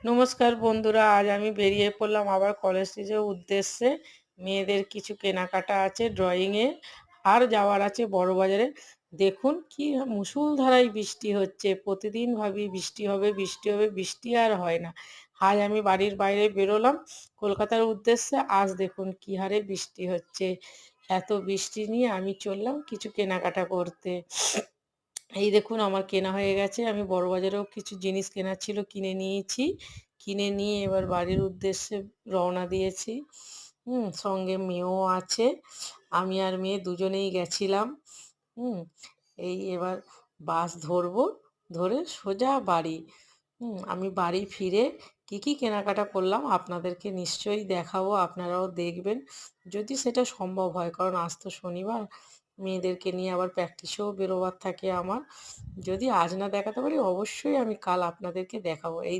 নমস্কার বন্ধুরা, আজ আমি বেরিয়ে পড়লাম আবার কলেজ স্ট্রিটের উদ্দেশ্যে। মেয়েদের কিছু কেনাকাটা আছে ড্রয়িংয়ে, আর যাওয়ার আছে বড়বাজারে। দেখুন কি মুষলধারায় বৃষ্টি হচ্ছে। প্রতিদিন ভাবি বৃষ্টি হবে বৃষ্টি হবে, বৃষ্টি আর হয় না। আজ আমি বাড়ির বাইরে বেরোলাম কলকাতার উদ্দেশ্যে, আজ দেখুন কি হারে বৃষ্টি হচ্ছে। এত বৃষ্টি নিয়ে আমি চললাম কিছু কেনাকাটা করতে। এই দেখুন আমার কেনা হয়ে গেছে। আমি বড়বাজারেও কিছু জিনিস কেনার ছিল, কিনে নিয়েছি। কিনে নিয়ে এবার বাড়ির উদ্দেশ্যে রওনা দিয়েছি। সঙ্গে মেয়েও আছে। আমি আর মেয়ে দুজনেই গেছিলাম। হুম এই এবার বাস ধরবো, ধরে সোজা বাড়ি। আমি বাড়ি ফিরে কি কি কেনাকাটা করলাম আপনাদেরকে নিশ্চয়ই দেখাবো, আপনারাও দেখবেন যদি সেটা সম্ভব হয়, কারণ আজ তো শনিবার, মেয়েদেরকে নিয়ে আবার প্র্যাকটিসেও বেরোবার থাকে আমার। যদি আজ না দেখাতে পারি অবশ্যই আমি কাল আপনাদেরকে দেখাবো। এই